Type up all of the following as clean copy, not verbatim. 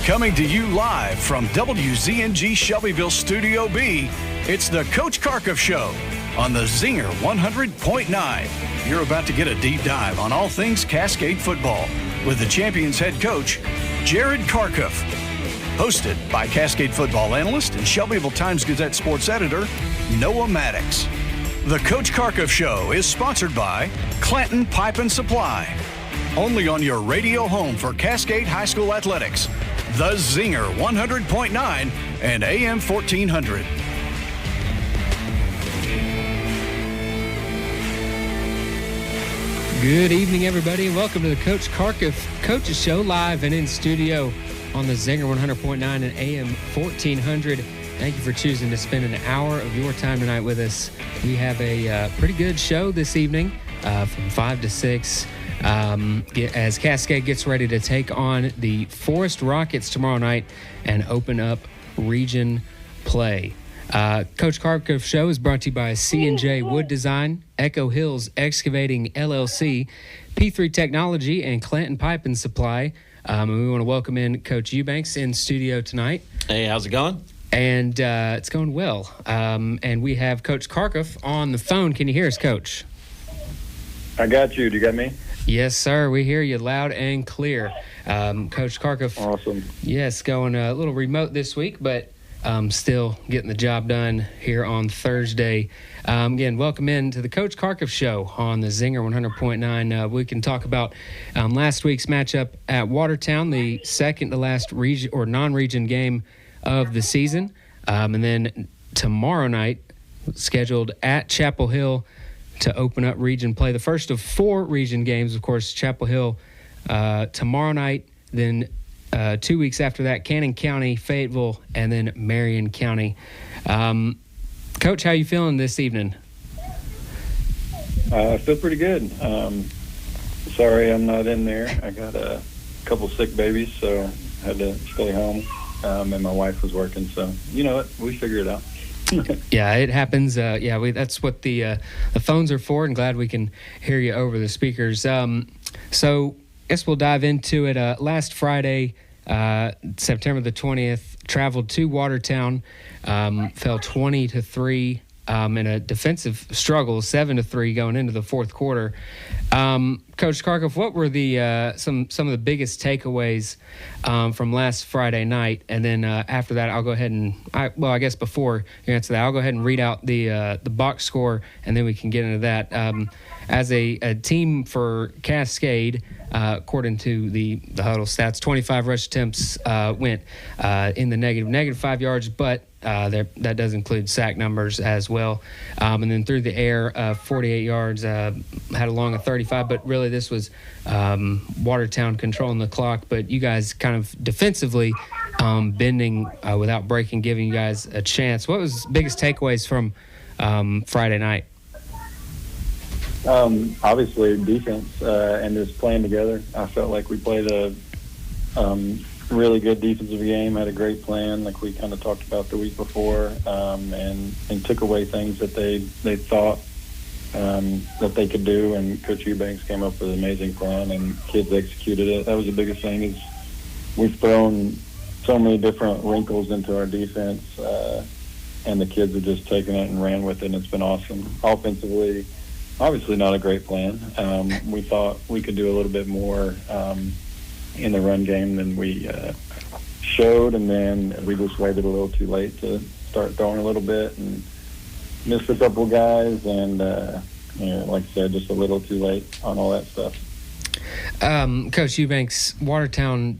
Coming to you live from WZNG Shelbyville Studio B, it's the Coach Carkuff Show on the Zinger 100.9. You're about to get a deep dive on all things Cascade football with the Champions head coach, Jared Carkuff. Hosted by Cascade football analyst and Shelbyville Times-Gazette sports editor, Noah Maddox. The Coach Carkuff Show is sponsored by Clanton Pipe and Supply. Only on your radio home for Cascade High School athletics. The Zinger 100.9 and AM 1400. Good evening, everybody, and welcome to the Coach Carkuff Coaches Show, live and in studio on the Zinger 100.9 and AM 1400. Thank you for choosing to spend an hour of your time tonight with us. We have a pretty good show this evening from 5 to 6. As Cascade gets ready to take on the Forest Rockets tomorrow night and open up region play. Coach Carkuff Show is brought to you by C&J Wood Design, Echo Hills Excavating LLC, P3 Technology, and Clanton Pipe and Supply. And we want to welcome in Coach Eubanks in studio tonight. Hey, how's it going? And it's going well. And we have Coach Carkuff on the phone. Can you hear us, Coach? I got you. Do you got me? Yes, sir. We hear you loud and clear. Coach Carkuff. Awesome. Yes, going a little remote this week, but still getting the job done here on Thursday. Again, welcome in to the Coach Carkuff Show on the Zinger 100.9. We can talk about last week's matchup at Watertown, the second to last region or non-region game of the season. And then tomorrow night, scheduled at Chapel Hill to open up region play. The first of 4 region games, of course, Chapel Hill tomorrow night, then 2 weeks after that, Cannon County, Fayetteville, and then Marion County. Coach, how you feeling this evening? I feel pretty good. Sorry I'm not in there. I got a couple sick babies, so I had to stay home, and my wife was working. So, you know what? We figured it out. Yeah, it happens. That's what the phones are for, and glad we can hear you over the speakers. So I guess we'll dive into it. Last Friday, September the 20th, traveled to Watertown, fell 20-3 in a defensive struggle, 7-3 going into the fourth quarter. Coach Carkuff, what were the some of the biggest takeaways from last Friday night? And then after that, I'll go ahead and I guess before you answer that, I'll go ahead and read out the box score, and then we can get into that. As a team for Cascade, according to the huddle stats, 25 rush attempts went in the negative 5 yards, but that does include sack numbers as well. And then through the air, 48 yards, had a long of 35, but really this was Watertown controlling the clock, but you guys kind of defensively bending without breaking, giving you guys a chance. What was biggest takeaways from Friday night? Obviously, defense and just playing together. I felt like we played a really good defensive game, had a great plan like we kind of talked about the week before, and took away things that they thought that they could do, and Coach Eubanks came up with an amazing plan, and kids executed it. That was the biggest thing, is we've thrown so many different wrinkles into our defense, and the kids have just taken it and ran with it, and it's been awesome. Offensively, obviously not a great plan. We thought we could do a little bit more in the run game than we showed, and then we just waited a little too late to start throwing a little bit and missed a couple guys, and like I said, just a little too late on all that stuff. Coach Eubanks, Watertown,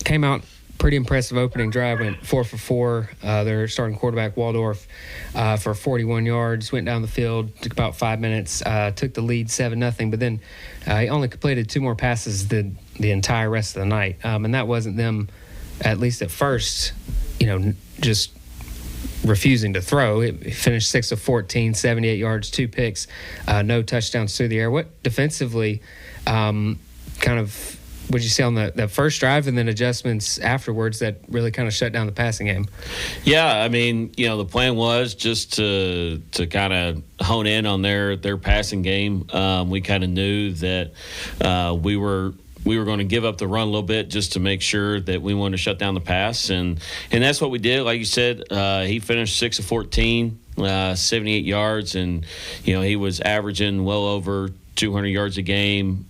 came out pretty impressive opening drive, went 4 for 4. Their starting quarterback, Waldorf, for 41 yards, went down the field, took about 5 minutes, took the lead 7-0, but then he only completed 2 more passes the entire rest of the night. And that wasn't them, at least at first, just refusing to throw. It finished 6 of 14, 78 yards, 2 picks, no touchdowns through the air. What defensively kind of would you say on that first drive, and then adjustments afterwards that really kind of shut down the passing game? Yeah, I mean, the plan was just to kind of hone in on their passing game. We kind of knew that we were we were going to give up the run a little bit just to make sure that we wanted to shut down the pass, and that's what we did. Like you said, he finished 6 of 14, 78 yards, and he was averaging well over 200 yards a game.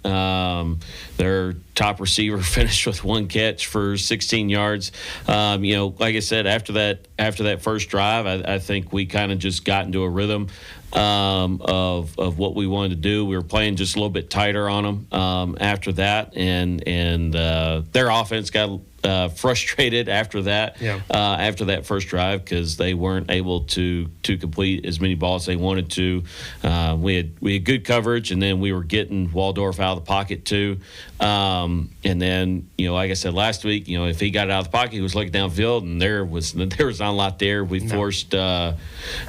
Their top receiver finished with 1 catch for 16 yards. Like I said, after that first drive, I think we kind of just got into a rhythm of what we wanted to do. We were playing just a little bit tighter on them after that, and their offense got frustrated after that. After that first drive, because they weren't able to complete as many balls as they wanted to. We had good coverage, and then we were getting Waldorf out of the pocket too. And then like I said last week, if he got it out of the pocket, he was looking downfield, and there was not a lot there. We forced. I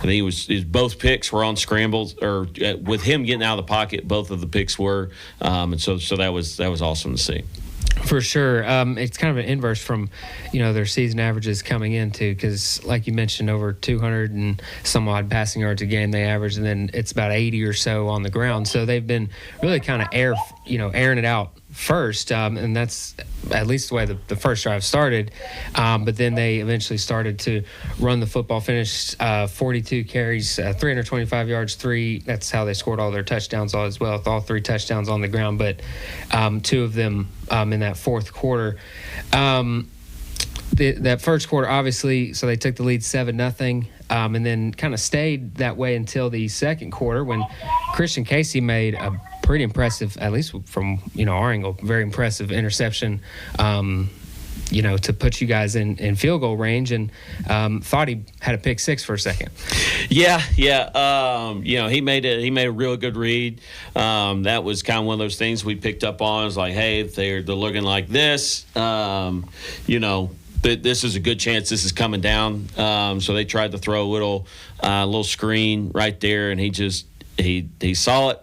think both picks were on scrambles, or with him getting out of the pocket, both of the picks were. And so that was awesome to see. For sure. It's kind of an inverse from, their season averages coming into, because like you mentioned, over 200 and some odd passing yards a game they average, and then it's about 80 or so on the ground. So they've been really kind of airing it out first, and that's at least the way the first drive started. But then they eventually started to run the football, finished 42 carries, 325 yards, that's how they scored all their touchdowns as well, with all 3 touchdowns on the ground, but 2 of them in that fourth quarter. That first quarter, obviously, so they took the lead 7-0, and then kind of stayed that way until the second quarter, when Christian Casey made a pretty impressive, at least from our angle, very impressive interception, to put you guys in field goal range, and thought he had a pick 6 for a second. Yeah. He made a real good read. That was kind of one of those things we picked up on. It's like, hey, they're looking like this. This is a good chance this is coming down. So they tried to throw a little screen right there, and he saw it.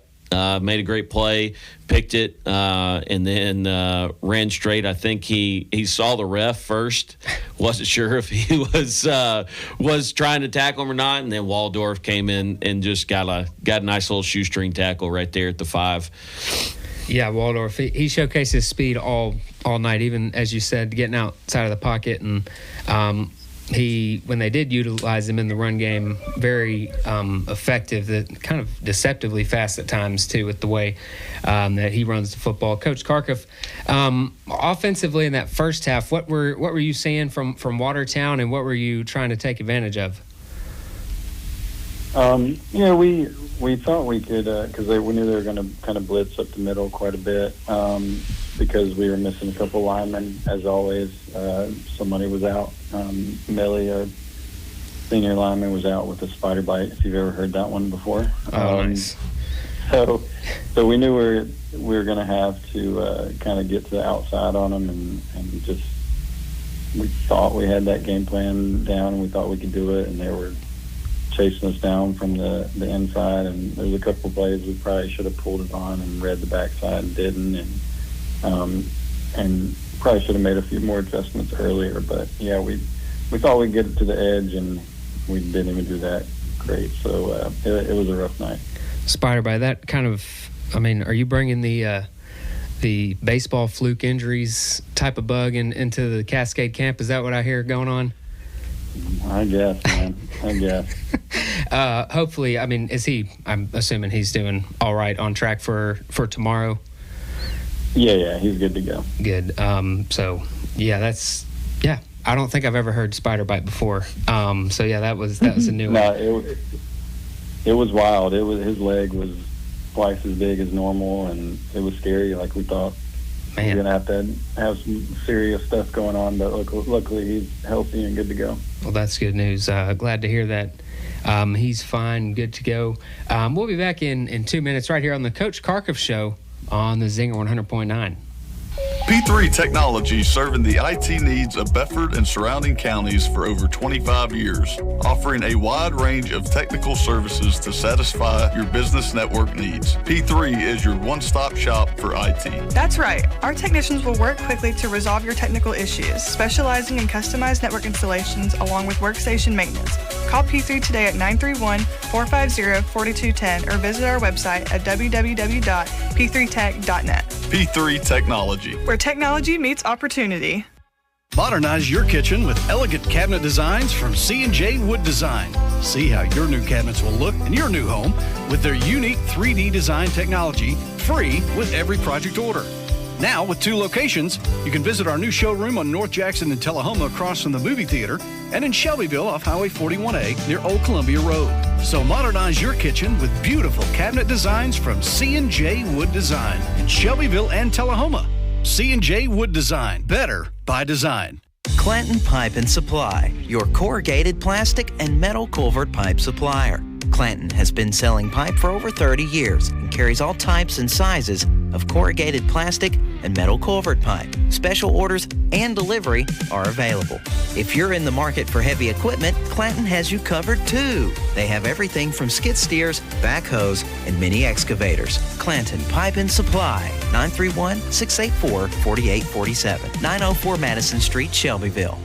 Made a great play, picked it, and then ran straight. I think he saw the ref first, wasn't sure if he was trying to tackle him or not, and then Waldorf came in and just got a nice little shoestring tackle right there at the 5. Yeah, Waldorf, he showcased his speed all night, even as you said, getting outside of the pocket, and when they did utilize him in the run game, very effective, that kind of deceptively fast at times too, with the way that he runs the football. Coach Carkuff, offensively in that first half, what were you seeing from Watertown, and what were you trying to take advantage of? We thought we could, because we knew they were going to kind of blitz up the middle quite a bit, because we were missing a couple linemen, as always. Somebody was out. Millie, our senior lineman, was out with a spider bite, if you've ever heard that one before. Nice. So we knew we were going to have to kind of get to the outside on them, and just we thought we had that game plan down, and we thought we could do it, and they were chasing us down from the inside, and there's a couple of plays we probably should have pulled it on and read the backside and didn't, and probably should have made a few more adjustments earlier. But yeah, we thought we'd get it to the edge, and we didn't even do that great. So it was a rough night. Spider bite, that kind of, are you bringing the baseball fluke injuries type of bug into the Cascade camp? Is that what I hear going on? I guess, man. I guess. Hopefully, I'm assuming he's doing all right, on track for tomorrow. Yeah, he's good to go. Good. I don't think I've ever heard spider bite before. That was a new one. No, it was wild. His leg was twice as big as normal, and it was scary. Like we thought. Man. We're going to have some serious stuff going on, but luckily he's healthy and good to go. Well, that's good news. Glad to hear that. He's fine, good to go. We'll be back in 2 minutes right here on the Coach Carkuff Show on the Zinger 100.9. P3 Technology, serving the IT needs of Bedford and surrounding counties for over 25 years, offering a wide range of technical services to satisfy your business network needs. P3 is your one-stop shop for IT. That's right. Our technicians will work quickly to resolve your technical issues, specializing in customized network installations along with workstation maintenance. Call P3 today at 931-450-4210 or visit our website at www.p3tech.net. P3 Technology, where technology meets opportunity. Modernize your kitchen with elegant cabinet designs from C&J Wood Design. See how your new cabinets will look in your new home with their unique 3D design technology, free with every project order. Now, with 2 locations, you can visit our new showroom on North Jackson and Tullahoma across from the movie theater, and in Shelbyville off Highway 41A near Old Columbia Road. So modernize your kitchen with beautiful cabinet designs from C&J Wood Design in Shelbyville and Tullahoma. C&J Wood Design, better by design. Clanton Pipe and Supply, your corrugated plastic and metal culvert pipe supplier. Clanton has been selling pipe for over 30 years and carries all types and sizes of corrugated plastic and metal culvert pipe. Special orders and delivery are available. If you're in the market for heavy equipment, Clanton has you covered too. They have everything from skid steers, backhoes, and mini excavators. Clanton Pipe and Supply, 931-684-4847, 904 Madison Street, Shelbyville.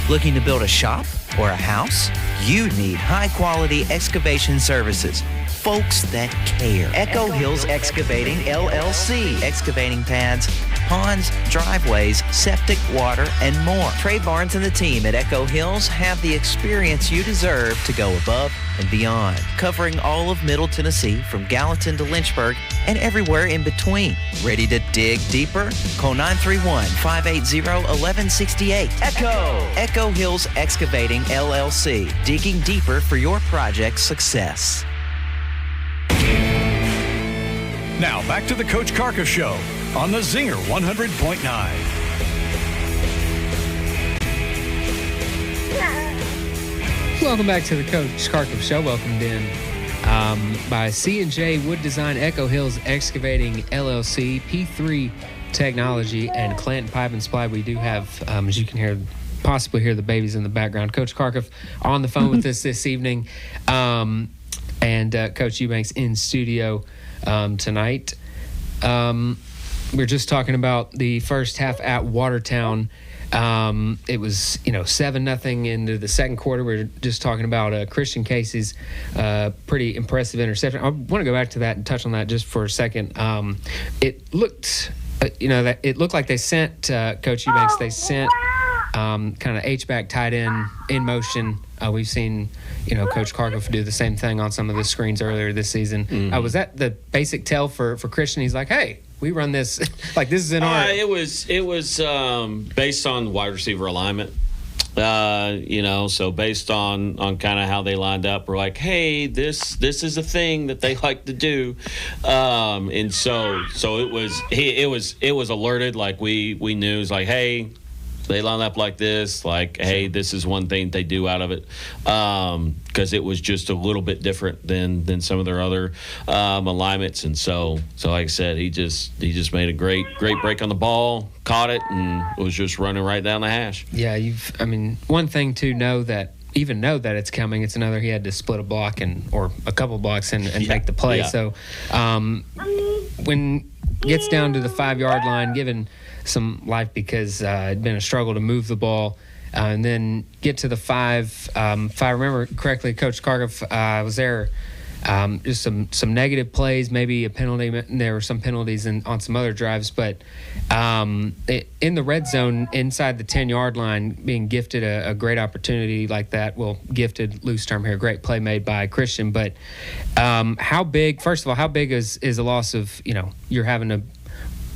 Looking to build a shop or a house? You need high-quality excavation services. Folks that care. Echo Hills Excavating, LLC. Excavating pads, ponds, driveways, septic, water, and more. Trey Barnes and the team at Echo Hills have the experience you deserve to go above and beyond, covering all of Middle Tennessee from Gallatin to Lynchburg and everywhere in between. Ready to dig deeper? Call 931-580-1168. Echo Hills Excavating, LLC. Digging deeper for your project's success. Now back to the Coach Carkuff Show on the Zinger 100.9. Welcome back to the Coach Carkuff Show. Welcomed in by C&J Wood Design, Echo Hills Excavating LLC, P3 Technology, and Clanton Pipe and Supply. We do have, as you can possibly hear the babies in the background, Coach Carkuff on the phone with us this evening, and Coach Eubanks in studio tonight. We're just talking about the first half at Watertown. It was, 7-0 into the second quarter. We were just talking about Christian Casey's pretty impressive interception. I want to go back to that and touch on that just for a second. It looked, it looked like they sent Coach Eubanks. They sent kind of H-back tight end in motion. We've seen, Coach Carkuff do the same thing on some of the screens earlier this season. Mm-hmm. Was that the basic tell for Christian? He's like, hey, we run this like this is in our. It was based on wide receiver alignment. So based on kind of how they lined up, we're like, hey, this is a thing that they like to do, and so it was alerted, like we knew. It's like, hey, they line up like this, like, hey, this is one thing they do out of it, because it was just a little bit different than some of their other alignments. And so like I said, he just made a great break on the ball, caught it, and was just running right down the hash. Yeah, one thing to know that it's coming, it's another he had to split a block or a couple blocks and make the play. Yeah. So when gets down to the 5-yard line, given some life because it'd been a struggle to move the ball, and then get to the 5. If I remember correctly, Coach Carkuff was there. Just some negative plays, maybe a penalty. There were some penalties on some other drives, but in the red zone inside the 10-yard line, being gifted a great opportunity like that. Well, gifted, loose term here. Great play made by Christian, but how big? First of all, how big is a loss of you're having to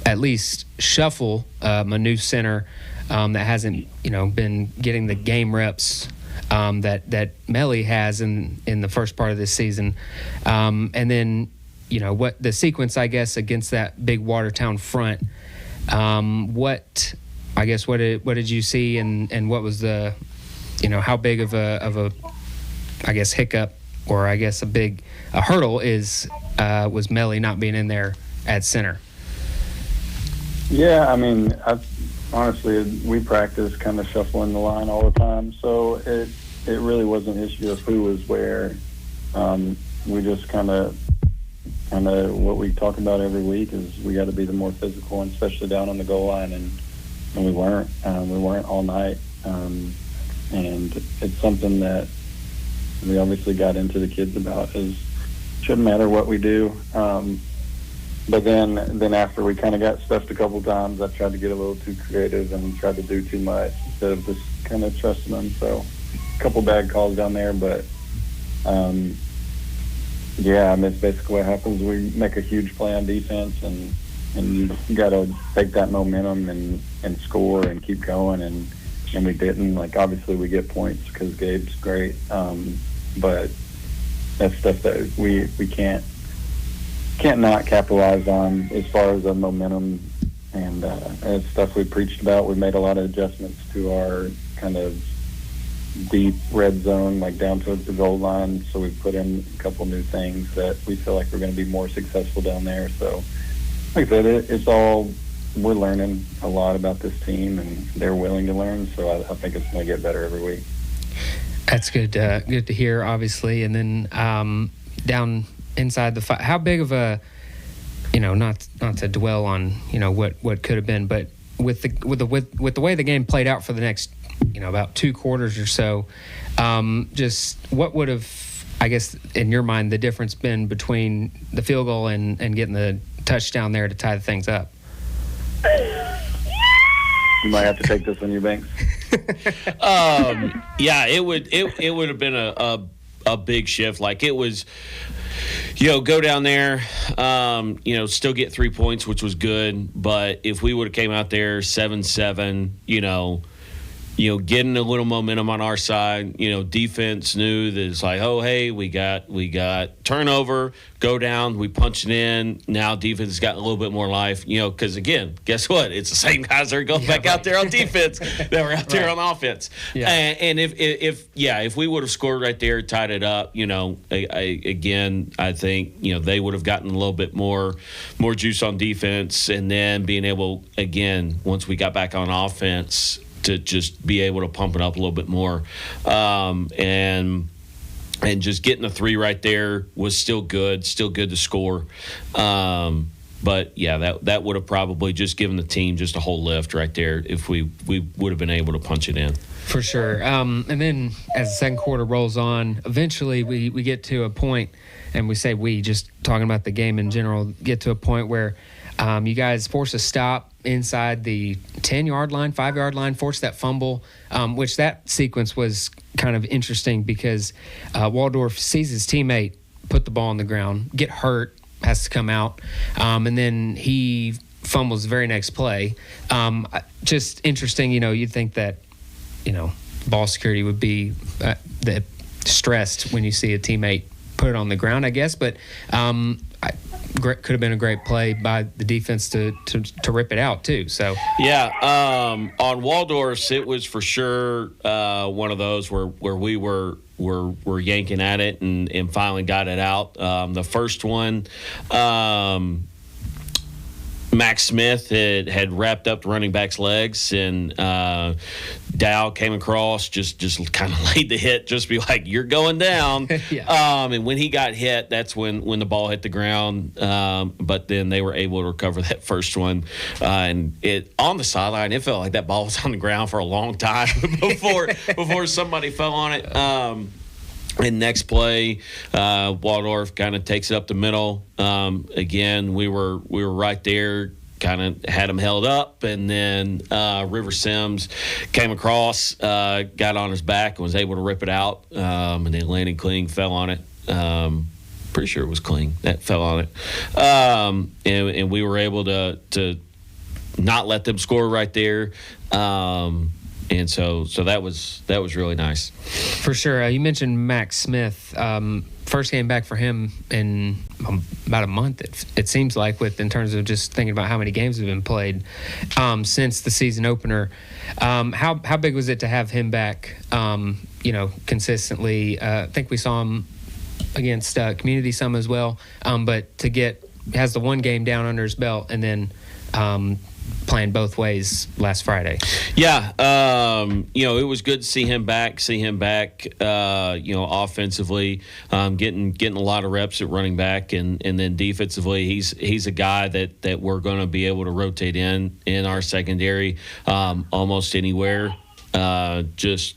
at least shuffle a new center that hasn't been getting the game reps that Melly has in the first part of this season, and then what the sequence, I guess, against that big Watertown front. What did you see, and what was the how big of a I guess hiccup, or I guess a hurdle was Melly not being in there at center? Yeah, honestly, we practice kind of shuffling the line all the time, so it really wasn't an issue of who was where. We just kind of what we talk about every week is we got to be the more physical, and especially down on the goal line, and we weren't. We weren't all night, and it's something that we obviously got into the kids about is shouldn't matter what we do. But then after we kind of got stuffed a couple times, I tried to get a little too creative and tried to do too much instead of just kind of trusting them. So a couple bad calls down there, but yeah, I mean, it's basically what happens. We make a huge play on defense, and you got to take that momentum and score and keep going, and we didn't. Like, obviously we get points because Gabe's great, but that's stuff that we can't not capitalize on as far as the momentum, and it's stuff we preached about. We made a lot of adjustments to our kind of deep red zone, like down to the goal line, so we put in a couple new things that we feel like we're going to be more successful down there. So like I said, it's all, we're learning a lot about this team, and they're willing to learn, so I think it's going to get better every week. That's good to hear, obviously. And then down inside the fight, how big of a, not to dwell on what could have been, but with the way the game played out for the next about 2 quarters or so, just what would have, I guess, in your mind, the difference been between the field goal and getting the touchdown there to tie the things up? You might have to take this on your banks. Yeah, it would have been a big shift. Like, it was, go down there, still get 3 points, which was good. But if we would have came out there 7-7, getting a little momentum on our side, defense knew that it's like, oh, hey, we got turnover, go down, we punch it in. Now defense has got a little bit more life, because again, guess what? It's the same guys that are going back out there on defense that were out there on offense. Yeah. And if we would have scored right there, tied it up, I think, they would have gotten a little bit more juice on defense, and then being able, again, once we got back on offense, to just be able to pump it up a little bit more. And just getting a 3 right there was still good to score. But, yeah, that would have probably just given the team just a whole lift right there if we would have been able to punch it in. For sure. And then as the second quarter rolls on, eventually we get to a point, and we say we, just talking about the game in general, get to a point where you guys force a stop inside the 10-yard line, 5-yard line, force that fumble, which that sequence was kind of interesting because Waldorf sees his teammate put the ball on the ground, get hurt, has to come out, and then he fumbles the very next play. Just interesting, you'd think that, ball security would be stressed when you see a teammate put it on the ground, I guess, but could have been a great play by the defense to rip it out too. So yeah, on Waldorf's, it was for sure one of those where we were yanking at it and finally got it out. The first one, Max Smith had wrapped up the running back's legs, and Dow came across, just kind of laid the hit, just be like, you're going down. Yeah. And when he got hit, that's when the ball hit the ground. But then they were able to recover that first one. And it on the sideline, it felt like that ball was on the ground for a long time before somebody fell on it. And next play, Waldorf kind of takes it up the middle. Again, we were right there, kind of had him held up, and then River Sims came across, got on his back, and was able to rip it out. And then Landon Kling fell on it. Pretty sure it was Kling that fell on it. And we were able to not let them score right there. And so that was really nice. For sure. You mentioned Max Smith. First game back for him in about a month, it seems like, in terms of just thinking about how many games have been played since the season opener. How big was it to have him back, consistently? I think we saw him against Community some as well, but has the one game down under his belt, and then playing both ways last Friday. Yeah, it was good to see him back. Offensively, getting a lot of reps at running back, and then defensively, he's a guy that we're going to be able to rotate in our secondary almost anywhere. just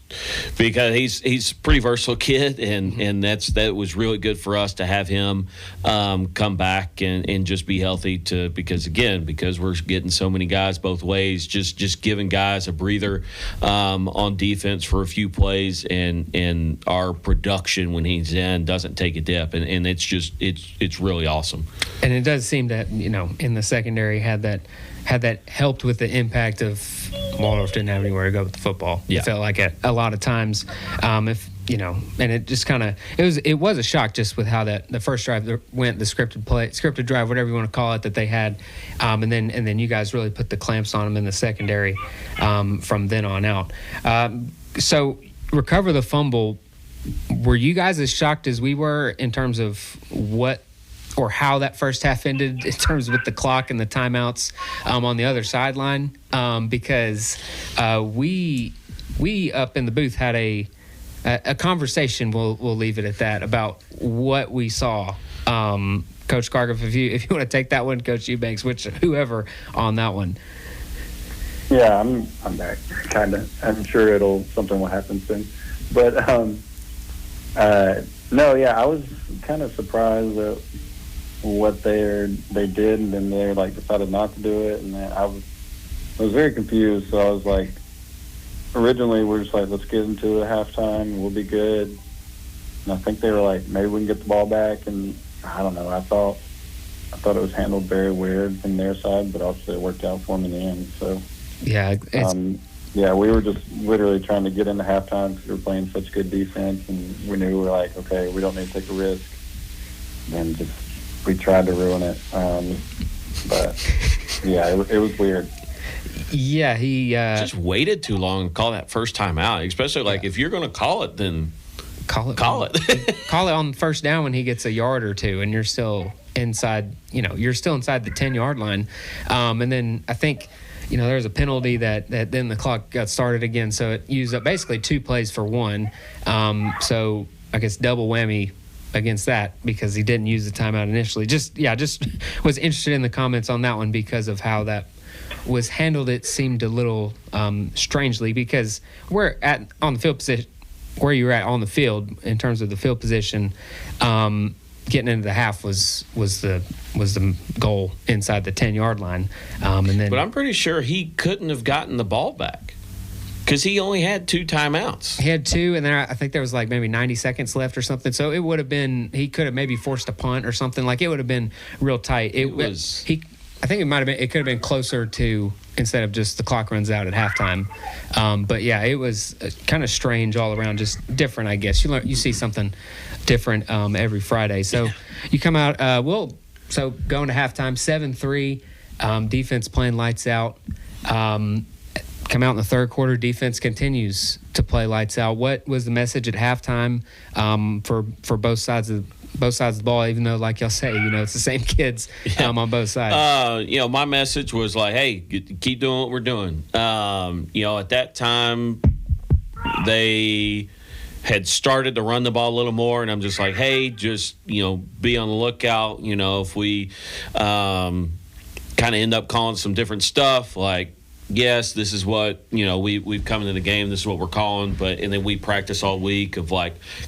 because he's a pretty versatile kid, and that was really good for us to have him come back and just be healthy because we're getting so many guys both ways, just giving guys a breather on defense for a few plays, and our production when he's in doesn't take a dip, and it's really awesome. And it does seem that in the secondary had that helped with the impact of Waldorf didn't have anywhere to go with the football. Yeah. It felt like a lot of times, and it just kind of it was a shock just with how the first drive went, the scripted drive, whatever you want to call it, that they had, and then you guys really put the clamps on them in the secondary from then on out. So recover the fumble. Were you guys as shocked as we were in terms of what or how that first half ended in terms with the clock and the timeouts on the other sideline? Because we up in the booth had a conversation, we'll leave it at that, about what we saw. Coach Carkuff, if you want to take that one, Coach Eubanks, whoever on that one. Yeah, I'm back, kind of. I'm sure something will happen soon. But, no, yeah, I was kind of surprised at what they did, and then they decided not to do it, and then I was very confused. So I was like, originally we're just like, let's get into it at halftime and we'll be good. And I think they were like, maybe we can get the ball back, and I don't know. I thought it was handled very weird from their side, but also it worked out for them in the end. So yeah, we were just literally trying to get into halftime because we were playing such good defense, and we knew we were like, okay, we don't need to take a risk. And we tried to ruin it, but yeah, it was weird. Yeah, he just waited too long and call that first time out. Especially if you're going to call it, then call it. Call it on first down when he gets a yard or two, and you're still inside. You're still inside the 10-yard line, and then I think there was a penalty that then the clock got started again, so it used up basically 2 plays for 1. So I guess double whammy against that because he didn't use the timeout initially. Just was interested in the comments on that one because of how that was handled. It seemed a little strangely because we're at on the field position where you're at on the field in terms of the field position. Getting into the half was the goal inside the 10-yard line, and then. But I'm pretty sure he couldn't have gotten the ball back. Because he only had 2 timeouts. He had 2, and then I think there was maybe 90 seconds left or something. So it would have been, he could have maybe forced a punt or something. It would have been real tight. I think it might have been, it could have been closer to, instead of just the clock runs out at halftime. But yeah, it was kind of strange all around, just different, I guess. You see something different every Friday. So you come out, so going to halftime, 7-3, defense playing lights out. Come out in the third quarter, defense continues to play lights out. What was the message at halftime for both sides of the ball? Even though, like y'all say, it's the same kids on both sides. My message was like, hey, keep doing what we're doing. At that time, they had started to run the ball a little more, and I'm just like, hey, just be on the lookout. If we kind of end up calling some different stuff, yes, this is what we've come into the game. This is what we're calling, and then we practice all week of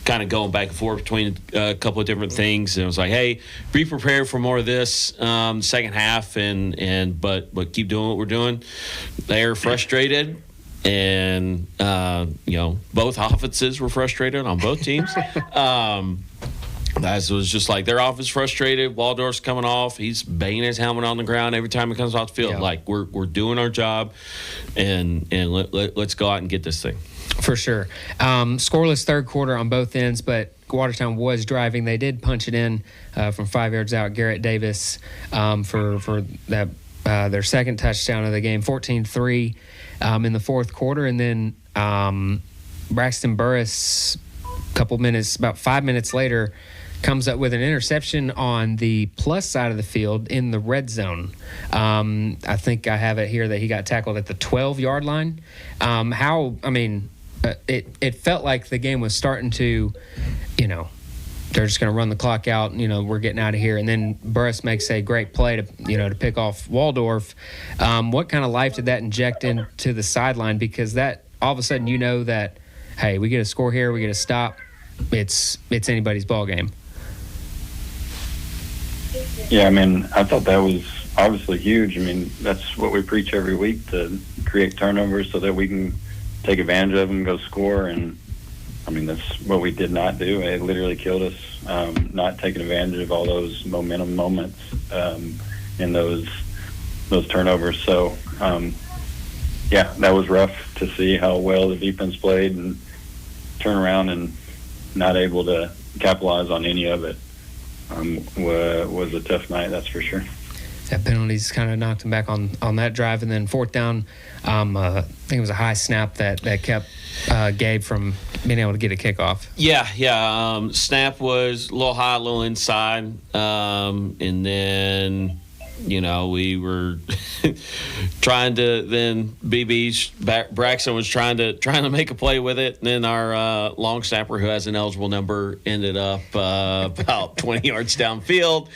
kind of going back and forth between a couple of different things. And it was like, hey, be prepared for more of this second half, but keep doing what we're doing. They're frustrated, and both offenses were frustrated on both teams. That was just their offense frustrated. Waldorf's coming off. He's banging his helmet on the ground every time he comes off the field. Yeah. We're doing our job, and let's go out and get this thing. For sure. Scoreless third quarter on both ends, but Watertown was driving. They did punch it in from 5 yards out. Garrett Davis for that their second touchdown of the game, 14-3 in the fourth quarter. And then Braxton Burris, about 5 minutes later, comes up with an interception on the plus side of the field in the red zone. I think I have it here that he got tackled at the 12-yard line. It felt like the game was starting to, they're just going to run the clock out. We're getting out of here. And then Burris makes a great play to pick off Waldorf. What kind of life did that inject into the sideline? Because that all of a sudden you know that, hey, we get a score here, we get a stop, it's anybody's ball game. Yeah, I mean, I thought that was obviously huge. I mean, that's what we preach every week, to create turnovers so that we can take advantage of them and go score. And, I mean, that's what we did not do. It literally killed us, not taking advantage of all those momentum moments in those turnovers. So, yeah, that was rough to see how well the defense played and turn around and not able to capitalize on any of it. Was a tough night, that's for sure. That penalties kind of knocked him back on that drive. And then fourth down, I think it was a high snap that kept Gabe from being able to get a kickoff. Yeah. Snap was a little high, a little inside. And then, we were trying to, then Braxton was trying to make a play with it. And then our long snapper, who has an eligible number, ended up about 20 yards downfield.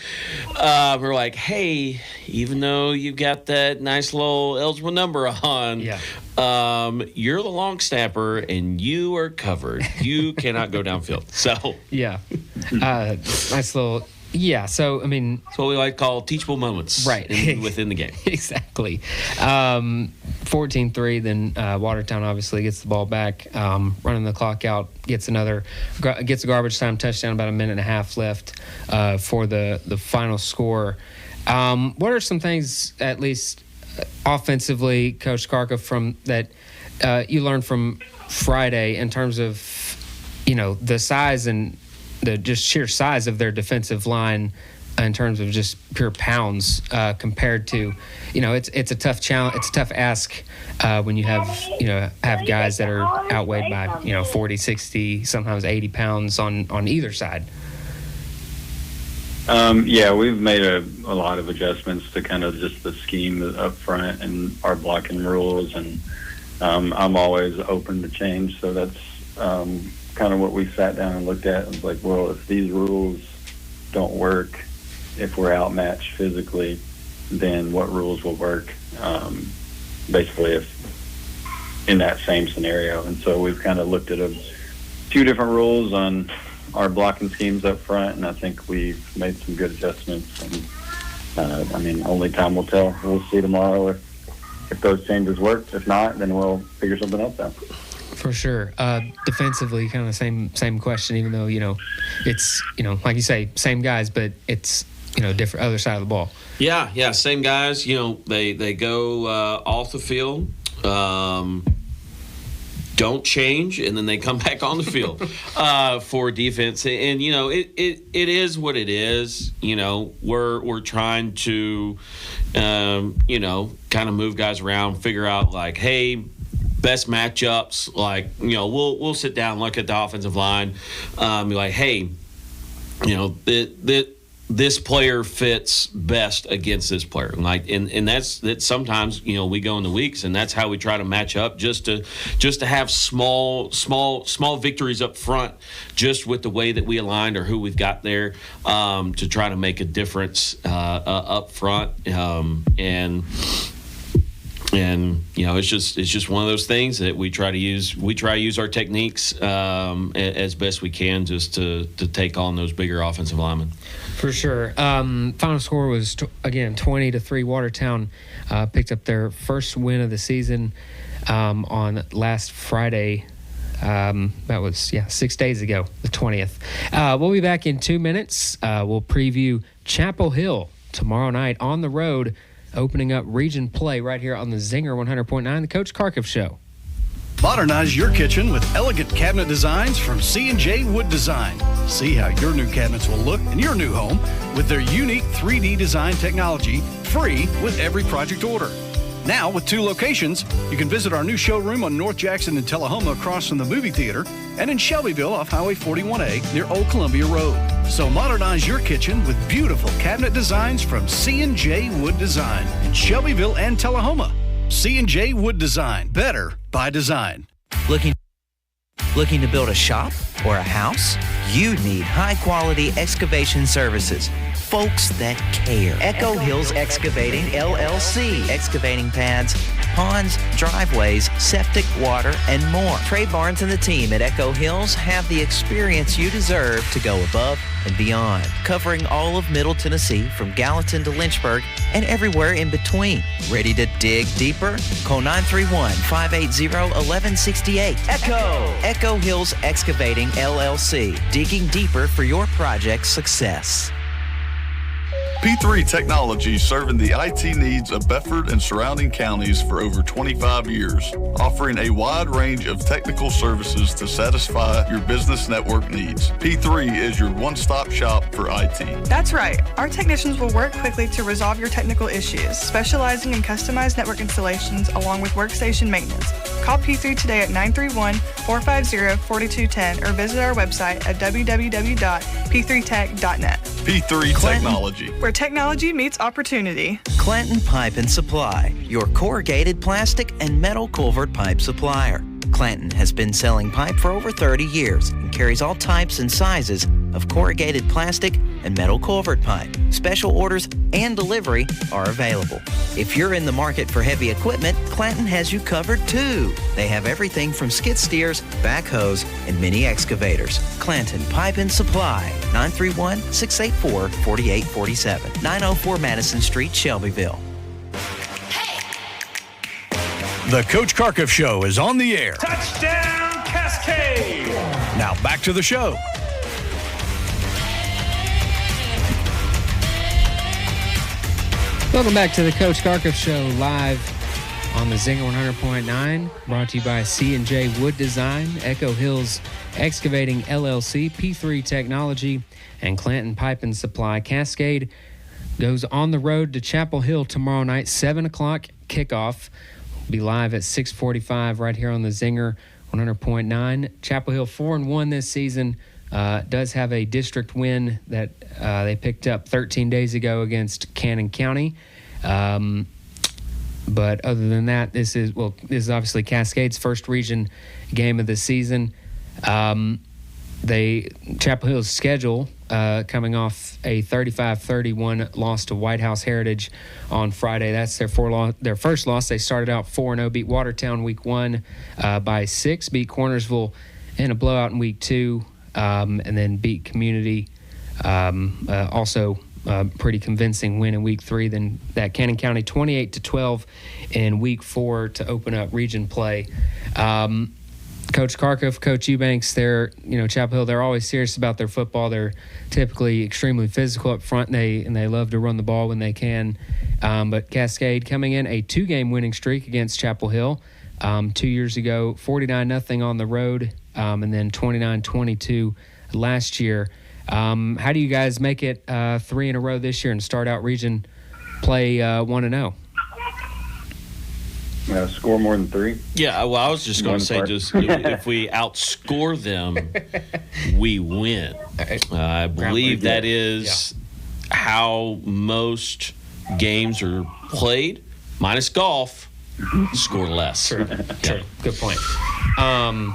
We're like, hey, even though you've got that nice little eligible number on, you're the long snapper and you are covered. You cannot go downfield. So yeah, nice little. Yeah, so, I mean... That's what we like to call teachable moments. Right. Within the game. Exactly. 14-3, then Watertown obviously gets the ball back, running the clock out, gets a garbage time touchdown, about a minute and a half left for the final score. What are some things, at least offensively, Coach Carkuff, from that you learned from Friday in terms of, the size and the just sheer size of their defensive line in terms of just pure pounds compared to, it's a tough challenge. It's a tough ask when you have guys that are outweighed by, 40, 60, sometimes 80 pounds on either side. Yeah, we've made a lot of adjustments to kind of just the scheme up front and our blocking rules. And I'm always open to change. So that's, kind of what we sat down and looked at and was like, well, if these rules don't work, if we're outmatched physically, then what rules will work, basically, if in that same scenario. And so we've kind of looked at a few different rules on our blocking schemes up front, and I think we've made some good adjustments. And only time will tell. We'll see tomorrow if those changes work. If not, then we'll figure something else out. For sure. Defensively, kind of same question, even though, it's, like you say, same guys, but it's, different other side of the ball. Yeah, same guys. They go off the field, don't change, and then they come back on the field for defense. And, it is what it is. We're trying to, kind of move guys around, figure out, like, hey, best matchups, like, we'll sit down, look at the offensive line, be like, hey, this player fits best against this player, like, and that's sometimes we go in the weeks, and that's how we try to match up, just to have small victories up front, just with the way that we aligned or who we've got there, to try to make a difference up front, And it's just one of those things that we try to use. We try to use our techniques as best we can, just to take on those bigger offensive linemen. For sure. Final score was again 20-3. Watertown picked up their first win of the season on last Friday. That was 6 days ago, the 20th. We'll be back in 2 minutes. We'll preview Chapel Hill tomorrow night on the road, opening up region play right here on the Zinger 100.9, the Coach Carkuff Show. Modernize your kitchen with elegant cabinet designs from C&J Wood Design. See how your new cabinets will look in your new home with their unique 3D design technology, free with every project order. Now, with 2 locations, you can visit our new showroom on North Jackson and Tullahoma across from the movie theater, and in Shelbyville off Highway 41A near Old Columbia Road. So modernize your kitchen with beautiful cabinet designs from C&J Wood Design in Shelbyville and Tullahoma. C&J Wood Design, better by design. Looking to build a shop or a house? You need high-quality excavation services. Folks that care. Echo Hills Excavating, LLC. Excavating pads, ponds, driveways, septic, water, and more. Trey Barnes and the team at Echo Hills have the experience you deserve to go above and beyond, covering all of Middle Tennessee from Gallatin to Lynchburg and everywhere in between. Ready to dig deeper? Call 931-580-1168. Echo Hills Excavating LLC, digging deeper for your project's success. P3 Technology, serving the IT needs of Bedford and surrounding counties for over 25 years, offering a wide range of technical services to satisfy your business network needs. P3 is your one-stop shop for IT. That's right. Our technicians will work quickly to resolve your technical issues, specializing in customized network installations along with workstation maintenance. Call P3 today at 931-450-4210 or visit our website at www.p3tech.net. P3 Technology, where technology meets opportunity. Clanton Pipe and Supply, your corrugated plastic and metal culvert pipe supplier. Clanton has been selling pipe for over 30 years and carries all types and sizes of corrugated plastic and metal culvert pipe. Special orders and delivery are available. If you're in the market for heavy equipment, Clanton has you covered too. They have everything from skid steers, backhoes, and mini excavators. Clanton Pipe and Supply, 931-684-4847, 904 Madison Street, Shelbyville. The Coach Carkuff Show is on the air. Touchdown, Cascade! Now back to the show. Welcome back to the Coach Carkuff Show, live on the Zinger 100.9, brought to you by C&J Wood Design, Echo Hills Excavating LLC, P3 Technology, and Clanton Pipe and Supply. Cascade goes on the road to Chapel Hill tomorrow night, 7 o'clock kickoff. Be live at 6:45 right here on the Zinger 100.9. Chapel Hill 4-1 this season. Does have a district win that they picked up 13 days ago against Cannon County. But other than that, this is obviously Cascade's first region game of the season. Chapel Hill's schedule coming off a 35-31 loss to White House Heritage on Friday. That's their first loss. They started out 4-0, beat Watertown week 1 by 6, beat Cornersville in a blowout in week 2, and then beat Community, also pretty convincing win in week 3. Then that Cannon County 28-12 in week 4 to open up region play. Coach Carkuff, Coach Eubanks, Chapel Hill, they're always serious about their football. They're typically extremely physical up front, and they love to run the ball when they can. But Cascade coming in a 2-game winning streak against Chapel Hill 2 years ago, 49-0 on the road, and then 29-22 last year. How do you guys make it 3 in a row this year and start out region play 1-0? Score more than 3. Yeah, well, I was just going to say, if we outscore them, we win. I believe that is how most games are played, minus golf, score less. True. Good point. That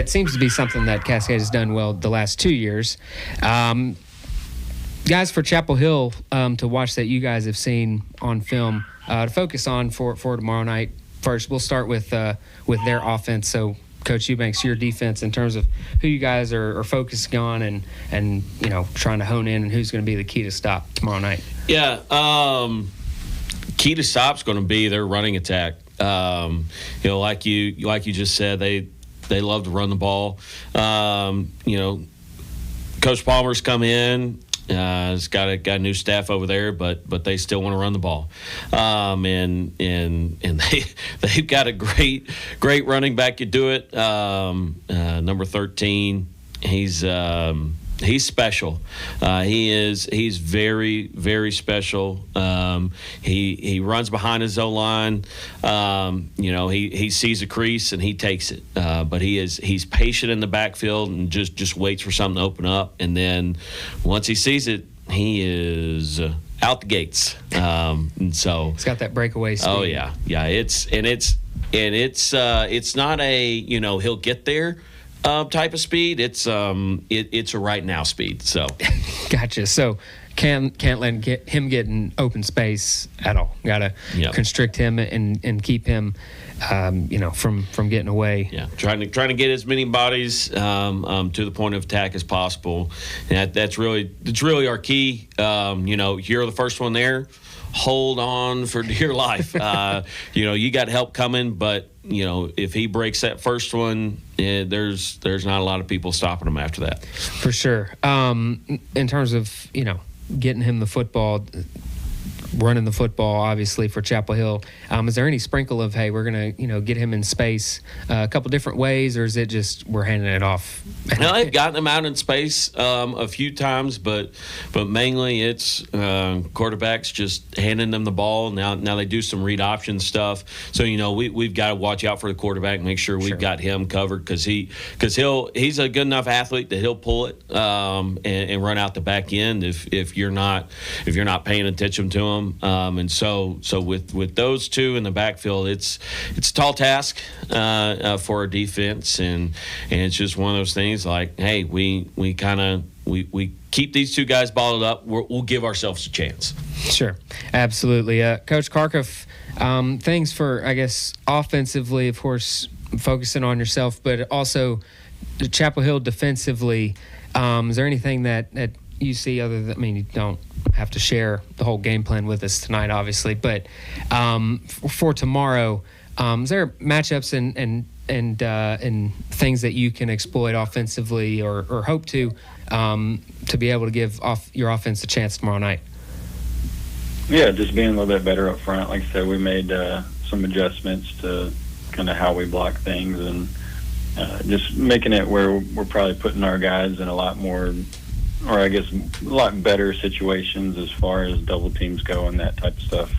seems to be something that Cascade has done well the last 2 years. Guys, for Chapel Hill to watch that you guys have seen on film, to focus on for tomorrow night. First, we'll start with their offense. So, Coach Eubanks, your defense in terms of who you guys are focusing on and trying to hone in, and who's going to be the key to stop tomorrow night. Yeah, key to stop is going to be their running attack. Like you just said, they love to run the ball. Coach Palmer's come in. He's got a new staff over there, but they still want to run the ball, and they've got a great running back to do it. Number 13, he's special. He's very, very special. He runs behind his O-line. He sees a crease and he takes it. But he's patient in the backfield and just waits for something to open up. And then once he sees it, he is out the gates. And so he's got that breakaway speed. Oh yeah. It's not a he'll get there type of speed. It's a right now speed. So gotcha. So can't let him get in open space at all. Got to constrict him and keep him, from getting away. Yeah, trying to get as many bodies to the point of attack as possible. And that's really our key. You're the first one there. Hold on for dear life. You got help coming, but if he breaks that first one, there's not a lot of people stopping him after that. For sure. In terms of getting him the football, running the football, obviously for Chapel Hill, is there any sprinkle of, hey, we're gonna get him in space a couple different ways, or is it just we're handing it off? No, they've gotten him out in space a few times, but mainly it's quarterbacks just handing them the ball. Now they do some read option stuff, so we've got to watch out for the quarterback, make sure we've got him covered because he's a good enough athlete that he'll pull it and run out the back end if you're not paying attention to him. And so with those two in the backfield, it's a tall task for our defense, and it's just one of those things like, hey, we keep these two guys balled up, we'll give ourselves a chance. Sure, absolutely. Coach Carkuff, things for, I guess, offensively, of course, focusing on yourself, but also Chapel Hill defensively. Is there anything that you see other than, you don't have to share the whole game plan with us tonight, obviously, but for tomorrow, is there matchups and things that you can exploit offensively or hope to be able to give your offense a chance tomorrow night? Yeah, just being a little bit better up front. Like I said, we made some adjustments to kind of how we block things, and just making it where we're probably putting our guys in a lot more, or I guess a lot better situations as far as double teams go and that type of stuff.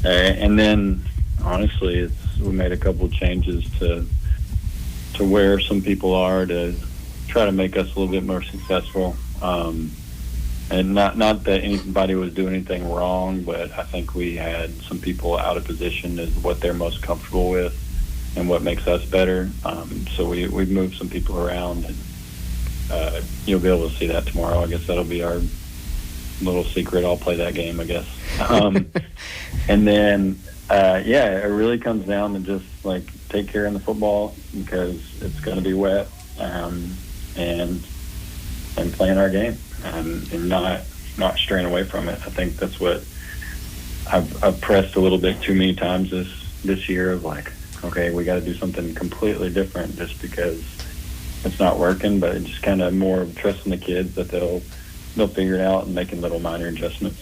And then, honestly, we made a couple of changes to where some people are to try to make us a little bit more successful. And not that anybody was doing anything wrong, but I think we had some people out of position as what they're most comfortable with and what makes us better. So we've moved some people around, and you'll be able to see that tomorrow. I guess that'll be our little secret. I'll play that game, I guess. And then, it really comes down to just take care of the football because it's going to be wet, and playing our game and not straying away from it. I think that's what I've pressed a little bit too many times this year of okay, we got to do something completely different just because it's not working, but just kind of more of trusting the kids that they'll figure it out and making little minor adjustments.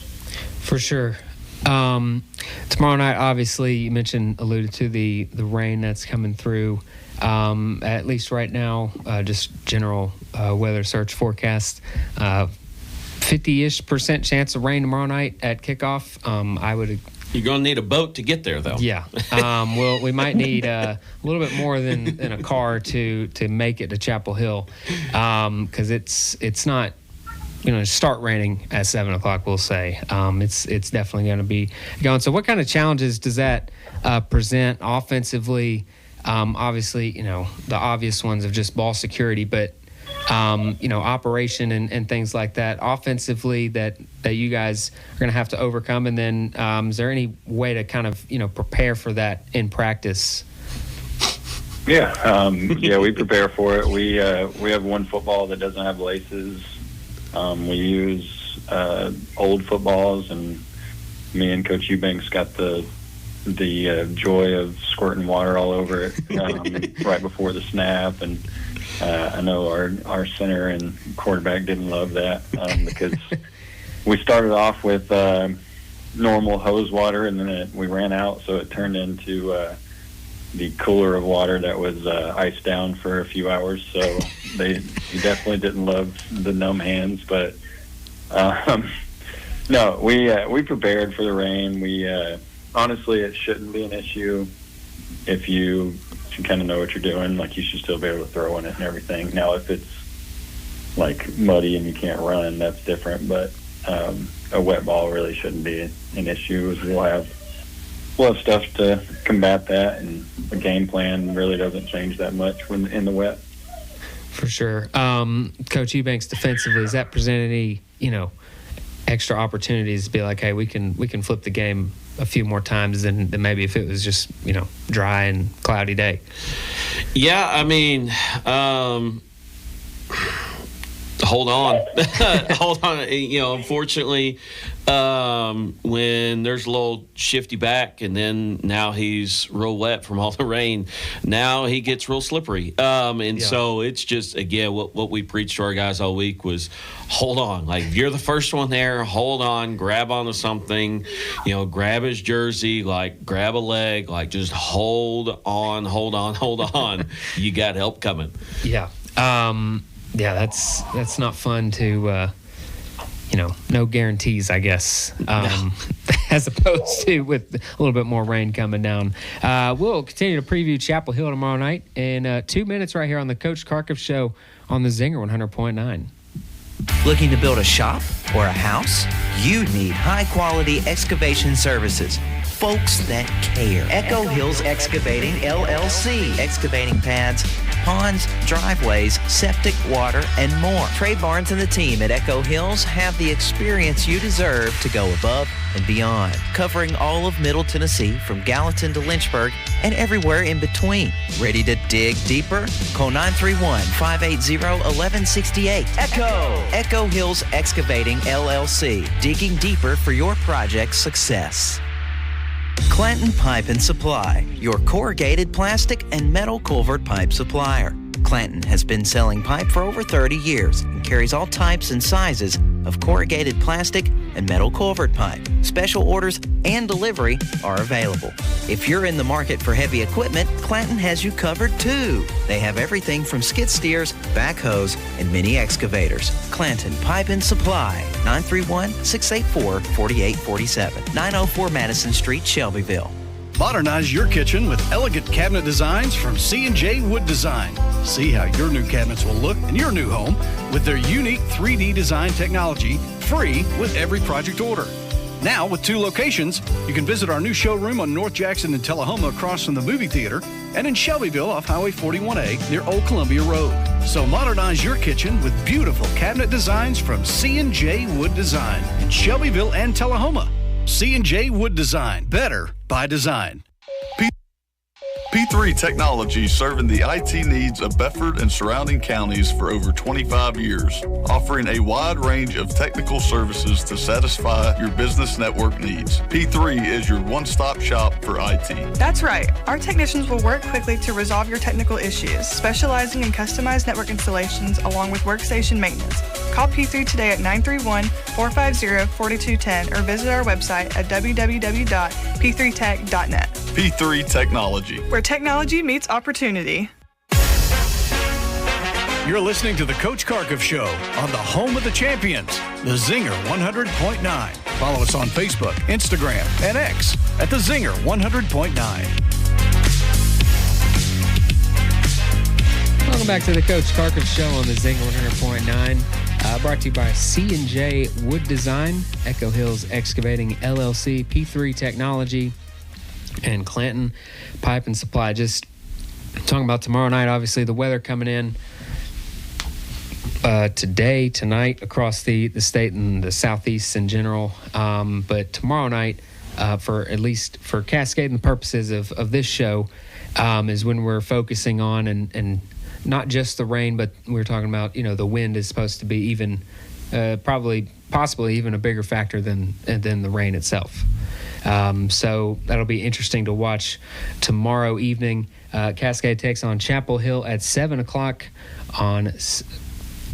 For sure. Tomorrow night, obviously, you alluded to the rain that's coming through. At least right now, just general weather search forecast, 50-ish% chance of rain tomorrow night at kickoff. You're going to need a boat to get there, though. Yeah. We might need a little bit more than a car to make it to Chapel Hill, because it's not start raining at 7 o'clock. We'll say it's definitely going to be going. So, what kind of challenges does that present offensively? Obviously, the obvious ones of just ball security, but operation and things like that offensively that you guys are going to have to overcome. And then is there any way to kind of, prepare for that in practice? Yeah. We prepare for it. We have one football that doesn't have laces. We use old footballs, and me and Coach Eubanks got the joy of squirting water all over it right before the snap. And I know our center and quarterback didn't love that because we started off with normal hose water, and then we ran out, so it turned into the cooler of water that was iced down for a few hours. So they definitely didn't love the numb hands. But no, we prepared for the rain. We honestly, it shouldn't be an issue if you kind of know what you're doing. You should still be able to throw in it and everything. Now, if it's muddy and you can't run, that's different. But a wet ball really shouldn't be an issue. We'll have stuff to combat that, and the game plan really doesn't change that much when in the wet. For sure. Coach Eubanks, defensively, does that present extra opportunities to be like, hey, we can flip the game a few more times than maybe if it was just dry and cloudy day. Yeah, I mean, hold on. Hold on. Unfortunately, when there's a little shifty back and then now he's real wet from all the rain, now he gets real slippery. So it's just, again, what we preached to our guys all week was hold on. Like, if you're the first one there, hold on, grab onto something, grab his jersey, like grab a leg, like just hold on. You got help coming. Yeah. Yeah, that's not fun to, no guarantees, I guess, as opposed to with a little bit more rain coming down. We'll continue to preview Chapel Hill tomorrow night in 2 minutes right here on the Coach Carkuff Show on the Zinger 100.9. Looking to build a shop or a house? You need high-quality excavation services. Folks that care. Echo Hills Excavating, LLC. Excavating pads, ponds, driveways, septic, water, and more. Trey Barnes and the team at Echo Hills have the experience you deserve to go above and beyond, covering all of Middle Tennessee from Gallatin to Lynchburg and everywhere in between. Ready to dig deeper? Call 931-580-1168. Echo Hills Excavating, LLC. Digging deeper for your project's success. Clanton Pipe and Supply, your corrugated plastic and metal culvert pipe supplier. Clanton has been selling pipe for over 30 years and carries all types and sizes of corrugated plastic and metal culvert pipe. Special orders and delivery are available. If you're in the market for heavy equipment, Clanton has you covered too. They have everything from skid steers, backhoes, and mini excavators. Clanton Pipe and Supply, 931-684-4847, 904 Madison Street, Shelbyville. Modernize your kitchen with elegant cabinet designs from C&J Wood Design. See how your new cabinets will look in your new home with their unique 3D design technology, free with every project order. Now, with 2 locations, you can visit our new showroom on North Jackson and Tullahoma across from the movie theater, and in Shelbyville off Highway 41A near Old Columbia Road. So modernize your kitchen with beautiful cabinet designs from C&J Wood Design in Shelbyville and Tullahoma. C&J Wood Design, better by design. P3 Technology, serving the IT needs of Bedford and surrounding counties for over 25 years, offering a wide range of technical services to satisfy your business network needs. P3 is your one-stop shop for IT. That's right. Our technicians will work quickly to resolve your technical issues, specializing in customized network installations along with workstation maintenance. Call P3 today at 931-450-4210 or visit our website at www.p3tech.net. P3 Technology, where technology meets opportunity. You're listening to the Coach Carkuff Show on the home of the champions, the Zinger 100.9. Follow us on Facebook, Instagram, and X at the Zinger 100.9. Welcome back to the Coach Carkuff Show on the Zinger 100.9. Brought to you by C&J Wood Design, Echo Hills Excavating, LLC, P3 Technology, and Clanton Pipe and Supply. Just talking about tomorrow night, obviously the weather coming in today, tonight, across the state and the southeast in general. But tomorrow night, for at least for cascading the purposes of this show, is when we're focusing on and not just the rain, but we're talking about, the wind is supposed to be even possibly even a bigger factor than the rain itself. So that'll be interesting to watch tomorrow evening. Cascade takes on Chapel Hill at 7 o'clock on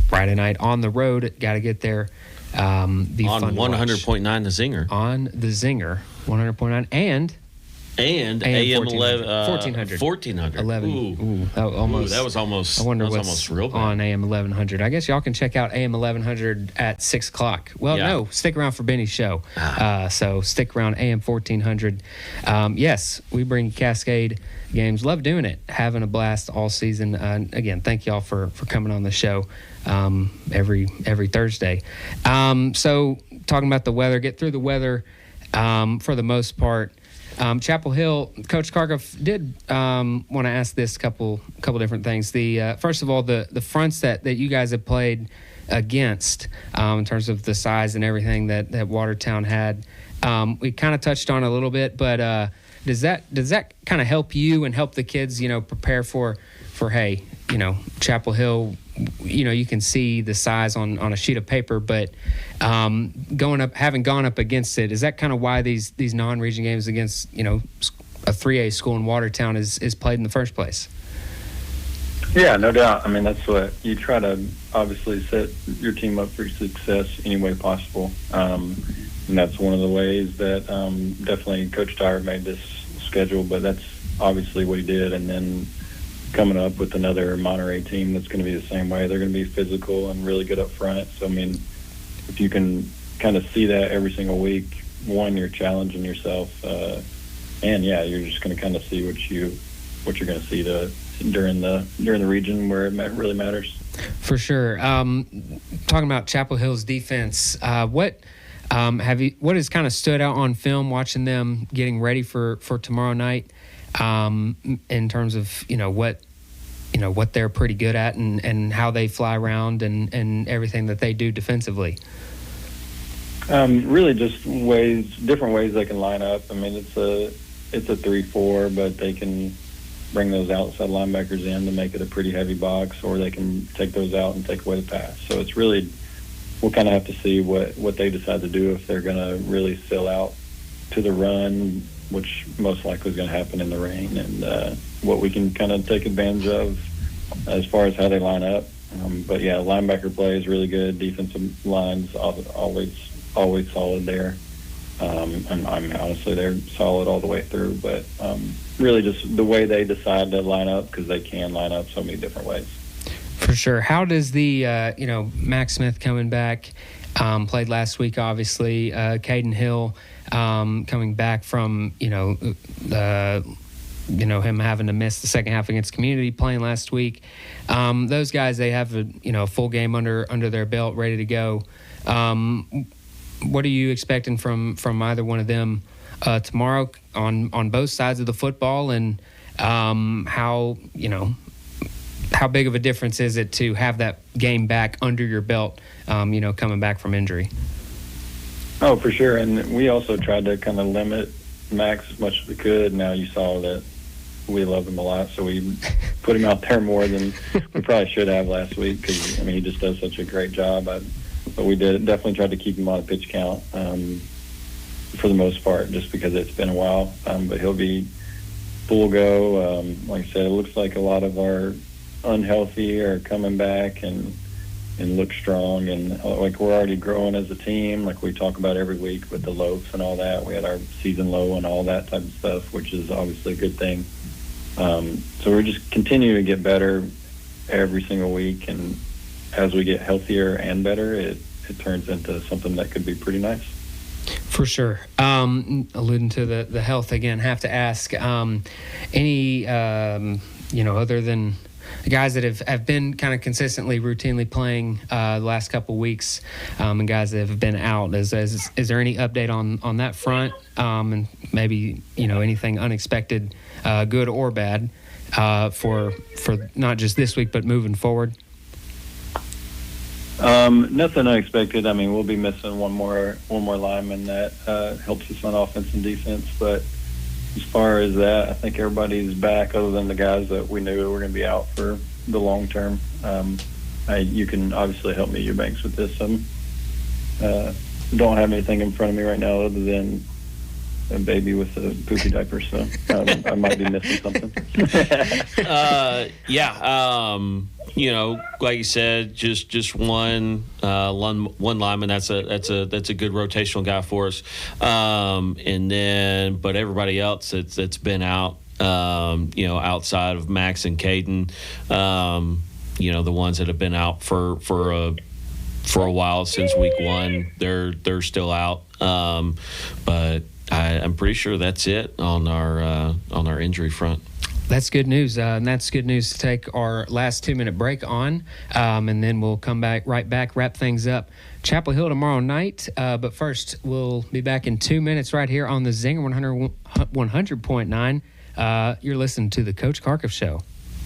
Friday night on the road. Got to get there. On 100.9 The Zinger. On the Zinger, 100.9. And AM 1400. 11. Ooh, that was almost. I wonder that was what's almost real bad. On AM 1100. I guess y'all can check out AM 1100 at 6 o'clock. Well, no, stick around for Benny's show. So stick around AM 1400. Yes, we bring Cascade games. Love doing it. Having a blast all season. Again, thank y'all for coming on the show every Thursday. So talking about the weather, get through the weather for the most part. Chapel Hill, Coach Carkuff did want to ask this couple different things. The first of all, the fronts that you guys have played against in terms of the size and everything that Watertown had. We kind of touched on it a little bit, but does that kind of help you and help the kids, prepare for hey, Chapel Hill, you can see the size on a sheet of paper, but having gone up against it, is that kind of why these non-region games against a 3A school in Watertown is played in the first place? Yeah, no doubt. I mean, that's what you try to obviously set your team up for success any way possible. And that's one of the ways that definitely Coach Dyer made this schedule, but that's obviously what he did. And then coming up with another Monterey team that's going to be the same way. They're going to be physical and really good up front. So, I mean, if you can kind of see that every single week, one, you're challenging yourself, and yeah, you're just going to kind of see what you're going to see during the region where it really matters. For sure. Talking about Chapel Hill's defense, what has kind of stood out on film watching them getting ready for tomorrow night, in terms of what they're pretty good at and how they fly around and everything that they do defensively? Really just different ways they can line up. I mean, it's a 3-4, but they can bring those outside linebackers in to make it a pretty heavy box, or they can take those out and take away the pass. So it's really, we'll kind of have to see what they decide to do, if they're going to really fill out to the run, which most likely is going to happen in the rain, and what we can kind of take advantage of as far as how they line up. But yeah, linebacker play is really good. Defensive lines always solid there. And I mean, honestly, they're solid all the way through. But really, just the way they decide to line up, because they can line up so many different ways. For sure. How does the Max Smith coming back? Played last week, obviously. Caden Hill coming back from him having to miss the second half against Community, playing last week. Those guys, they have a full game under their belt, ready to go. What are you expecting from either one of them tomorrow on both sides of the football, and how big of a difference is it to have that game back under your belt, coming back from injury? Oh, for sure. And we also tried to kind of limit Max as much as we could. Now you saw that we love him a lot, so we put him out there more than we probably should have last week, because, I mean, he just does such a great job. But we definitely tried to keep him on a pitch count for the most part, just because it's been a while. But he'll be full go. Like I said, it looks like a lot of our unhealthy are coming back and look strong, and like we're already growing as a team, like we talk about every week with the lows and all that. We had our season low and all that type of stuff, which is obviously a good thing. So we're just continuing to get better every single week, and as we get healthier and better, it turns into something that could be pretty nice. For sure. Alluding to the health again, have to ask, any other than the guys that have been kind of consistently, routinely playing the last couple of weeks, and guys that have been out, is there any update on that front, and maybe anything unexpected, good or bad, for not just this week but moving forward? Nothing unexpected. I mean, we'll be missing one more lineman that helps us on offense and defense, but as far as that, I think everybody's back, other than the guys that we knew were going to be out for the long term. You can obviously help me, Eubanks, with this. Don't have anything in front of me right now other than a baby with a poopy diaper, so I might be missing something. Like you said, just one lineman. That's a good rotational guy for us. But everybody else that's been out, outside of Max and Caden, the ones that have been out for a while since week one, they're still out. But I'm pretty sure that's it on our injury front. That's good news, and that's good news to take our last 2-minute break on, and then we'll come right back, wrap things up. Chapel Hill tomorrow night, but first we'll be back in 2 minutes right here on the Zinger 100.9. You're listening to the Coach Carkuff Show.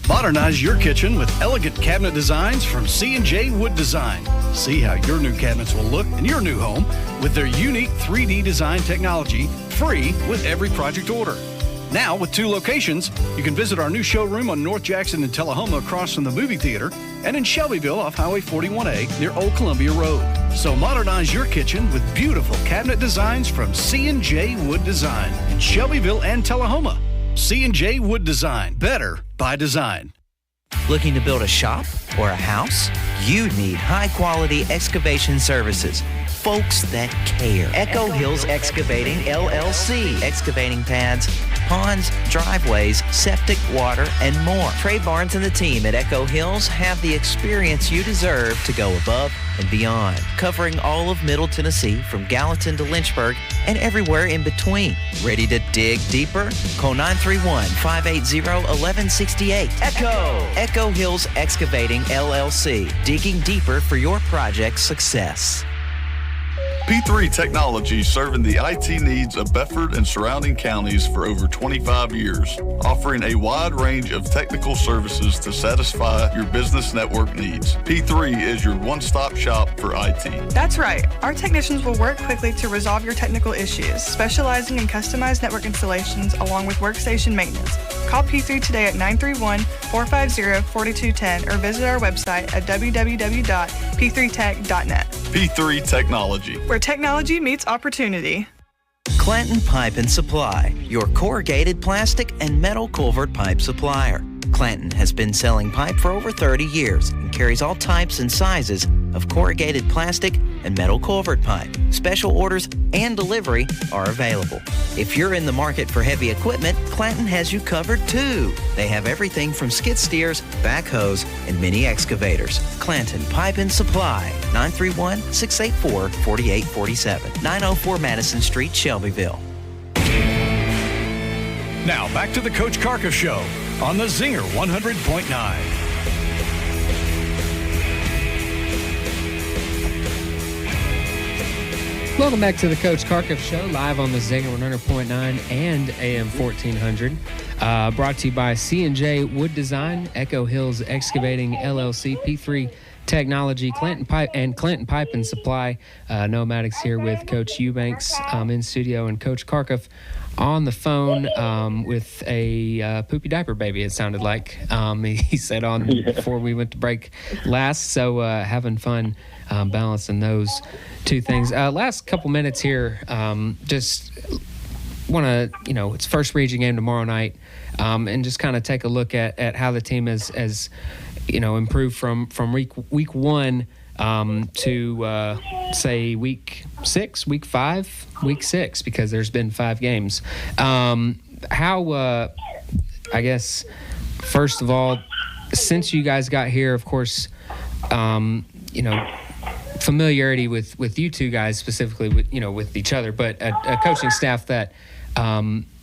Modernize your kitchen with elegant cabinet designs from C&J Wood Design. See how your new cabinets will look in your new home with their unique 3D design technology, free with every project order. Now, with 2 locations, you can visit our new showroom on North Jackson and Tullahoma across from the movie theater, and in Shelbyville off Highway 41A near Old Columbia Road. So modernize your kitchen with beautiful cabinet designs from C&J Wood Design in Shelbyville and Tullahoma. C&J Wood Design, better by design. Looking to build a shop or a house? You need high-quality excavation services. Folks that care. Echo Hills Excavating, LLC. Excavating pads, ponds, driveways, septic, water, and more. Trey Barnes and the team at Echo Hills have the experience you deserve to go above and beyond, covering all of Middle Tennessee from Gallatin to Lynchburg and everywhere in between. Ready to dig deeper? Call 931-580-1168. Echo Hills Excavating, LLC. Digging deeper for your project's success. P3 Technology, serving the IT needs of Bedford and surrounding counties for over 25 years, offering a wide range of technical services to satisfy your business network needs. P3 is your one-stop shop for IT. That's right. Our technicians will work quickly to resolve your technical issues, specializing in customized network installations along with workstation maintenance. Call P3 today at 931-450-4210 or visit our website at www.p3tech.net. P3 Technology, where technology meets opportunity. Clanton Pipe and Supply, your corrugated plastic and metal culvert pipe supplier. Clanton has been selling pipe for over 30 years and carries all types and sizes of corrugated plastic and metal culvert pipe. Special orders and delivery are available. If you're in the market for heavy equipment, Clanton has you covered too. They have everything from skid steers, backhoes, and mini excavators. Clanton Pipe and Supply, 931-684-4847, 904 Madison Street, Shelbyville. Now back to the Coach Carkuff Show on the Zinger 100.9. Welcome back to the Coach Carkuff Show, live on the Zinger 100.9 and AM 1400. Brought to you by C&J Wood Design, Echo Hills Excavating, LLC, P3 Technology, Clanton Pipe and Supply. Noah Maddox here with Coach Eubanks in studio, and Coach Carkuff on the phone with a poopy diaper baby, it sounded like. He said on before we went to break last. So having fun balancing those two things. Last couple minutes here, just want to, it's first region game tomorrow night, and just kind of take a look at how the team has improved from week one to say week 6, week 5, week 6, because there's been 5 games. How I guess first of all, since you guys got here, of course, familiarity with you two guys specifically, with each other, but a coaching staff that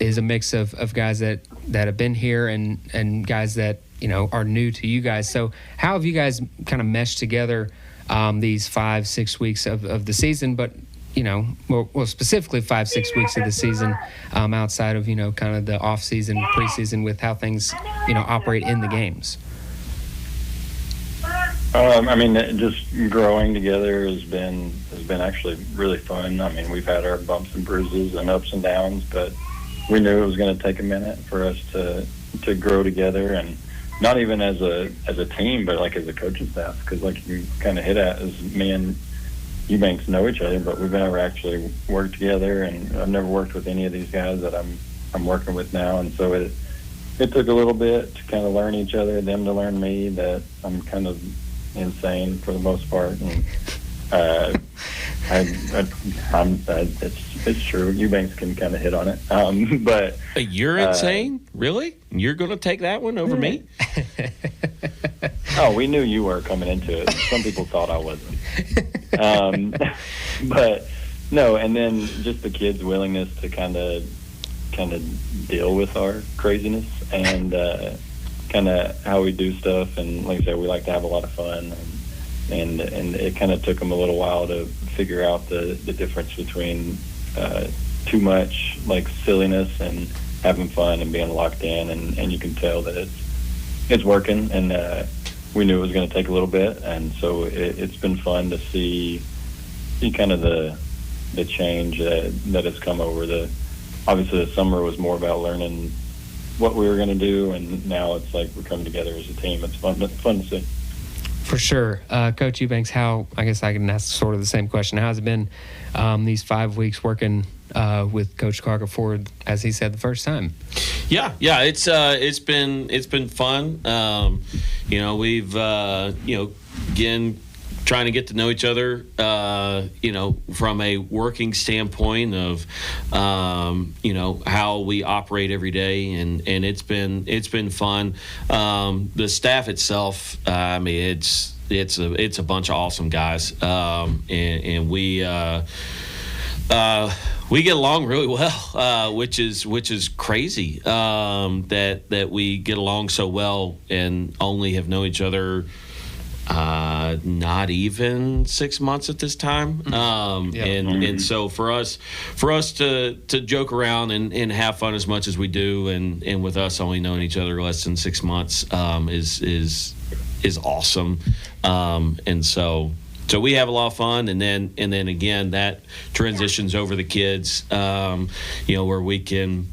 is a mix of guys that have been here and guys that are new to you guys. So how have you guys kind of meshed together these 5-6 weeks of the season, but well specifically 5-6 weeks of the season, outside of kind of the off season, preseason, with how things operate in the games? Just growing together has been actually really fun. We've had our bumps and bruises and ups and downs, but we knew it was going to take a minute for us to grow together, and not even as a team, but like as a coaching staff, because like you kind of hit at, is me and Eubanks know each other, but we've never actually worked together, and I've never worked with any of these guys that I'm working with now, and so it took a little bit to kind of learn each other, them to learn me, that I'm kind of insane for the most part, and it's true. Eubanks can kind of hit on it, but you're insane, really? You're going to take that one over me? Oh, we knew you were coming into it. Some people thought I wasn't, but no. And then just the kids' willingness to kind of deal with our craziness and kind of how we do stuff, and like I said, we like to have a lot of fun, and it kind of took them a little while to figure out the difference between too much like silliness and having fun and being locked in, and you can tell that it's working, and we knew it was going to take a little bit, and so it's been fun to see kind of the change that has come over obviously the summer was more about learning what we were going to do, and now it's like we're coming together as a team. It's fun to see. For sure. Coach Eubanks, I guess I can ask sort of the same question. How's it been these 5 weeks working with Coach Carkuff Ford, as he said the first time? Yeah, it's been fun. We've again trying to get to know each other, from a working standpoint of, how we operate every day, and it's been fun. The staff itself, it's a bunch of awesome guys, and we get along really well, which is crazy, that we get along so well and only have known each other not even 6 months at this time. And so for us to joke around and have fun as much as we do, and with us only knowing each other less than 6 months, is awesome. And so we have a lot of fun, and then again that transitions over the kids, where we can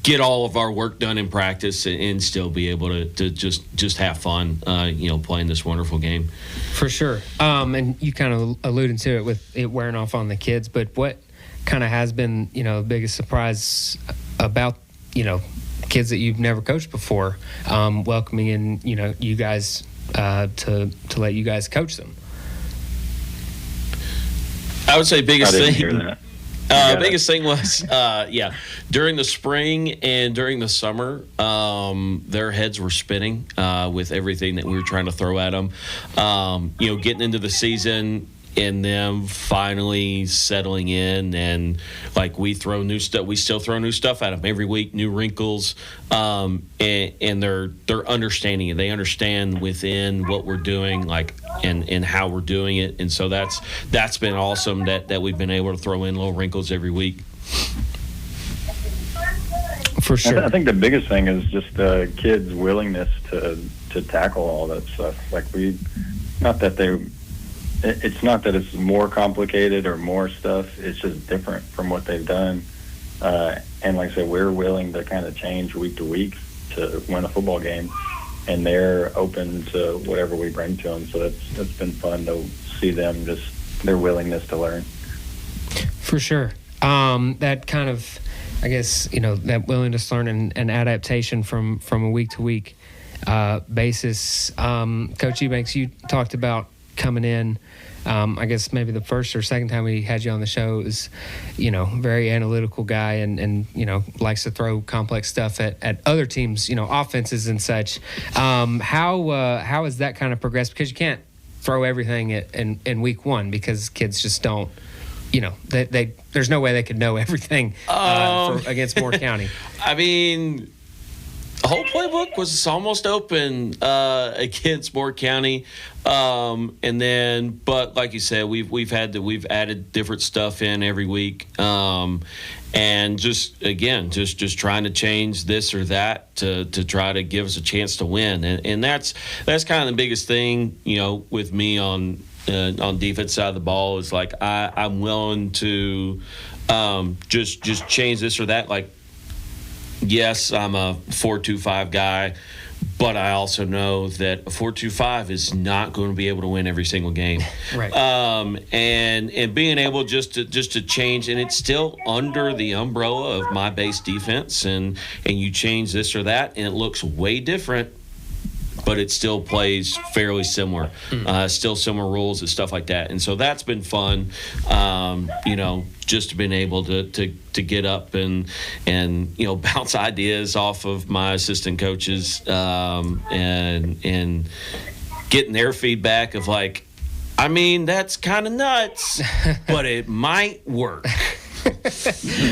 get all of our work done in practice and still be able to just have fun, playing this wonderful game. For sure. And you kind of alluded to it with it wearing off on the kids, but what kind of has been, the biggest surprise about, kids that you've never coached before, welcoming in, you guys to let you guys coach them? I would say biggest I didn't thing. hear that. Biggest thing was, during the spring and during the summer, their heads were spinning with everything that we were trying to throw at them. Getting into the season and them finally settling in, and like we throw new stuff. We still throw new stuff at them every week, new wrinkles, and they're understanding it. They understand within what we're doing, and how we're doing it, and so that's been awesome that we've been able to throw in little wrinkles every week. For sure. I think the biggest thing is just the kids' willingness to tackle all that stuff. It's not that it's more complicated or more stuff. It's just different from what they've done. And like I said, we're willing to kind of change week to week to win a football game, and they're open to whatever we bring to them. So that's been fun to see them, just their willingness to learn. For sure. That kind of, I guess, that willingness to learn and adaptation from a week to week basis. Coach Eubanks, you talked about coming in, I guess maybe the first or second time we had you on the show, is, very analytical guy and likes to throw complex stuff at other teams, offenses and such. How has that kind of progressed? Because you can't throw everything in week one, because kids just don't, there's no way they could know everything against Moore County. I mean, the whole playbook was almost open against Moore County, but like you said, we've added different stuff in every week, and just trying to change this or that to try to give us a chance to win, and that's kind of the biggest thing, with me on defense side of the ball, is like I'm willing to just change this or that. Like, yes, I'm a 4-2-5 guy, but I also know that a 4-2-5 is not going to be able to win every single game. Right. And being able just to change, and it's still under the umbrella of my base defense, and you change this or that, and it looks way different, but it still plays fairly similar. Still similar rules and stuff like that. And so that's been fun, just been able to get up and bounce ideas off of my assistant coaches, and getting their feedback of like, I mean, that's kind of nuts, but it might work.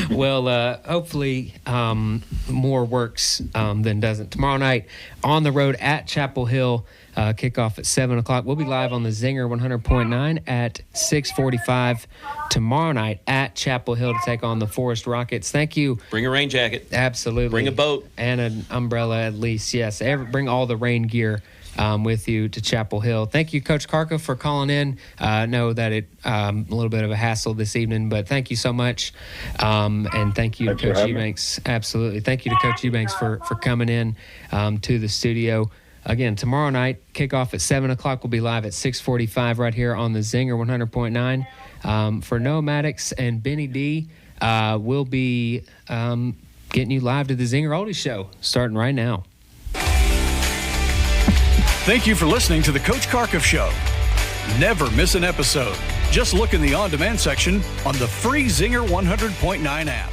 Well, hopefully more works than doesn't. Tomorrow night on the road at Chapel Hill, kickoff at 7 o'clock. We'll be live on the Zinger 100.9 at 6:45 tomorrow night at Chapel Hill to take on the Forest Rockets. Thank you. Bring a rain jacket. Absolutely. Bring a boat. And an umbrella at least, yes. Bring all the rain gear with you to Chapel Hill. Thank you, Coach Carkuff, for calling in. I know that it a little bit of a hassle this evening, but thank you so much. And thank you to Coach Eubanks. Absolutely. Thank you to Coach Eubanks for coming in to the studio. Again, tomorrow night, kickoff at 7 o'clock. We'll be live at 6:45 right here on the Zinger 100.9. For Noah Maddox and Benny D, we'll be getting you live to the Zinger Oldies Show starting right now. Thank you for listening to the Coach Carkuff Show. Never miss an episode. Just look in the on-demand section on the free Zinger 100.9 app.